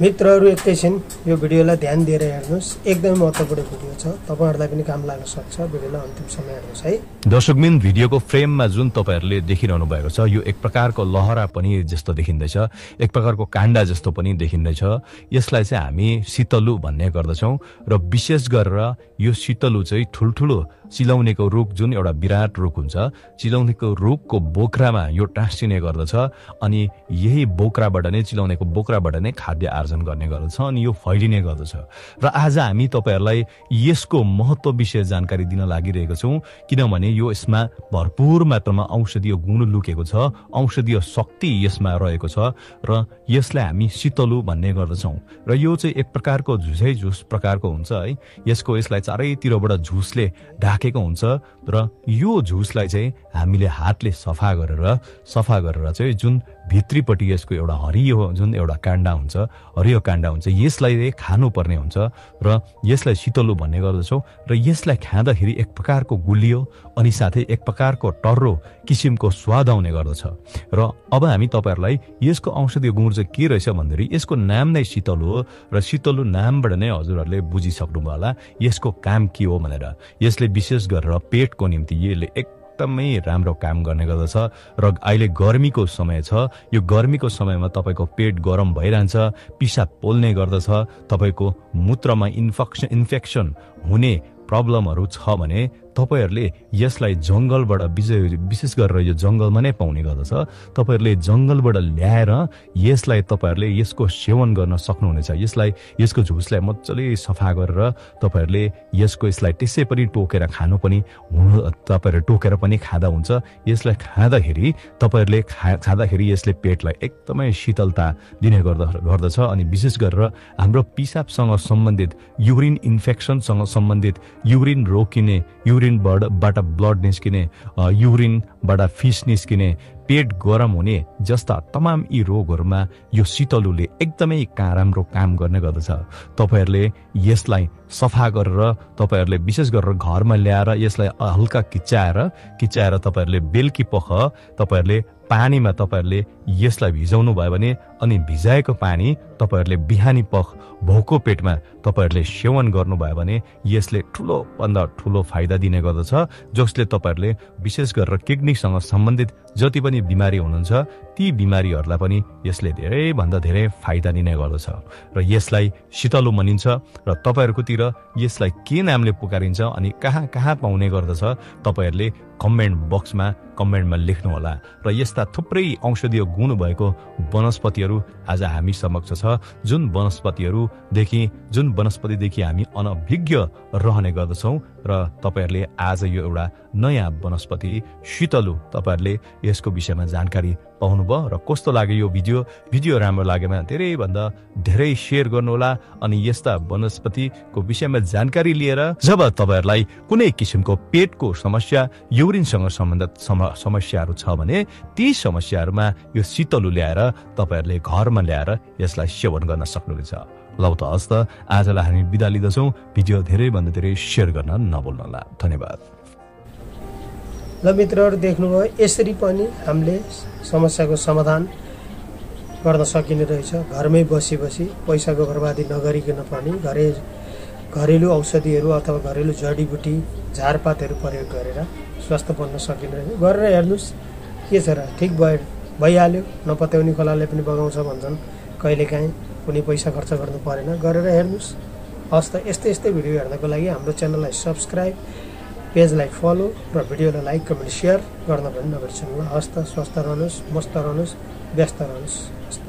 मित्रहरू एकैछिन यो भिडियोलाई ध्यान दिएर हेर्नुस्। एकदमै महत्त्वपूर्ण भिडियो छ, तपाईहरुलाई पनि काम लाग्न सक्छ। भिडियोलाई अन्तिम समय हेर्नुस् है। दर्शकबिन, भिडियोको फ्रेममा जुन तपाईहरुले देखिरहनु भएको छ यो एक प्रकारको लहरा पनि जस्तो देखिँदैछ, एक प्रकारको काण्डा जस्तो पनि देखिँदैछ। यसलाई चाहिँ हामी शीतलु भन्ने गर्दछौं र विशेष गरेर यो शीतलु चाहिँ ठुलठुलो चिलाउनेको रुख जुन एउटा विराट रुख हुन्छ, चिलाउनेको रुखको बोक्रामा यो टाँसिने गर्दछ अनि यही बोक्राबाट नै चिलाउनेको बोक्राबाट नै खाद्य आर्जन गर्ने गर्दछ अनि यो फैलिने गर्दछ। र आज हामी तपाईहरुलाई यसको महत्त्व विषय जानकारी दिन लागिरहेको छौं, किनभने यो यसमा भरपूर मात्रामा औषधीय गुण लुकेको छ, औषधीय शक्ति यसमा रहेको छ र यसलाई हामी शीतलु भन्ने गर्दछौं। र यो चाहिँ एक प्रकारको झुसै झुस प्रकारको हुन्छ है। यसलाई चारैतिरबाट झुसले ढाकेको हुन्छ र यो झुसलाई चाहिँ हामीले हातले सफा गरेर चाहिँ जुन भित्रीपट्टि यसको एउटा हरियो जुन एउटा काण्डा हुन्छ, हरियो काण्डा हुन्छ, यसलाई खानुपर्ने हुन्छ र यसलाई शीतलु भन्ने गर्दछौं। र यसलाई खाँदाखेरि एक प्रकारको गुलियो अनि साथै एक प्रकारको टर्रो किसिमको स्वाद आउने गर्दछ। र अब हामी तपाईहरुलाई यसको औषधीय गुण चाहिँ के रहेछ भन्दाखेरि यसको नाम नै शीतलु हो र शीतलु नामबाट नै हजुरहरुले बुझिसक्नुभयो होला यसको काम के हो भनेर। यसले विशेष गरेर पेटको निम्ति यसले एकदमै राम्रो काम गर्ने गर्दछ। र अहिले गर्मीको समय छ, यो गर्मीको समयमा तपाईको पेट गरम भइरहन्छ, पिसाब पोल्ने गर्दछ, तपाईको मूत्रमा इन्फेक्सन हुने प्रब्लमहरु छ भने तपाईहरुले यसलाई जंगलबाट विशेष गरेर यो जंगलमा नै पाउने गर्दछ। तपाईहरुले जंगलबाट ल्याएर यसलाई तपाईहरुले यसको सेवन गर्न सक्नुहुनेछ। यसको झुसलाई मज्जाले सफा गरेर तपाईहरुले यसलाई त्यसै पनि टोकेर खानु पनि तपाईहरु टोकेर पनि खादा हुन्छ। यसलाई खाँदाखेरि तपाईहरुले खाँदाखेरि यसले पेटलाई एकदमै शीतलता दिने गर्दछ अनि विशेष गरेर हाम्रो पिसाबसँग सम्बन्धित युरिन इन्फेक्सनसँग सम्बन्धित युरिन रोकिने, युरिनबाट ब्लड निस्किने, युरिनबाट फिस निस्किने, पेट गरम हुने जस्ता तमाम यी रोगहरुमा यो शीतलुले एकदमै राम्रो काम गर्ने गर्दछ। तपाईहरुले यसलाई सफा गरेर तपाईहरुले विशेष गरेर घरमा ल्याएर यसलाई हल्का किच्चाएर तपाईहरुले बेलुकी पख तपाईहरुले पानीमा तपाईहरुले यसलाई भिजाउनु भयो भने अनि भिजाएको पानी तपाईहरुले बिहानी पख भोको पेटमा तपाईहरुले सेवन गर्नुभयो भने यसले ठूलो भन्दा ठूलो फाइदा दिने गर्दछ, जसले तपाईहरुले विशेष गरेर किडनीसँग सम्बन्धित जति पनि बिमारी हुनुहुन्छ ती बिमारीहरुलाई पनि यसले धेरै भन्दा धेरै फाइदा दिने गर्दछ। र यसलाई शीतलु भनिन्छ र तपाईहरुकोतिर यसलाई के नामले पुकारिन्छ अनि कहाँ पाउने गर्दछ तपाईहरुले कमेन्टमा लेख्नु होला। र यस्ता थुप्रै औषधीय गुण भएको वनस्पतिहरु आज हामी समक्ष छ, जुन वनस्पतिदेखि हामी अनभिज्ञ रहने गर्दछौं। र तपाईहरुले आज यो एउटा नयाँ वनस्पति शीतलु तपाईहरुले यसको विषयमा जानकारी पाउनुभयो र कस्तो लाग्यो यो भिडियो राम्रो लागेमा धेरै भन्दा धेरै शेयर गर्नुहोला। अनि यस्ता वनस्पतिको विषयमा जानकारी लिएर जब तपाईहरुलाई कुनै किसिमको पेटको समस्या, युरिनसँग सम्बन्धित समस्याहरु छ भने ती समस्याहरुमा यो शीतलु ल्याएर तपाईहरुले घरमा ल्याएर यसलाई सेवन गर्न सक्नुहुनेछ। ल त हस्त आजलाई हामी बिदा लिँदछौं। भिडियो धेरै भन्दा धेरै शेयर गर्न नभुल्नुहोला। धन्यवाद। ल मित्रहरु, देख्नुभयो यसरी पनि हामीले समस्याको समाधान गर्न सकिने रहेछ। घरमै बसी पैसाको बर्बादी नगरिकन पनि घरेलु औषधिहरु अथवा घरेलु जडीबुटी झारपातहरु प्रयोग गरेर स्वास्थ्य बन्न सकिने रहेछ। गरेर हेर्नुस् के छ र, ठीक भइहाल्यो। नपत्याउने खोलाले पनि बगाउँछ भन्छन्, कहिलेकाहीँ कुनै पैसा खर्च गर्नु परेन। गरेर हेर्नुस्। हस्त यस्तै भिडियो हेर्नको लागि हाम्रो च्यानललाई सब्स्क्राइब, पेजलाई फलो र भिडियोलाई लाइक, कमेन्ट, शेयर गर्न पनि नबिर्सनु। हस्त स्वस्थ रहनुस्, मस्त रहनुस्, व्यस्त रहनुस्। हस्त।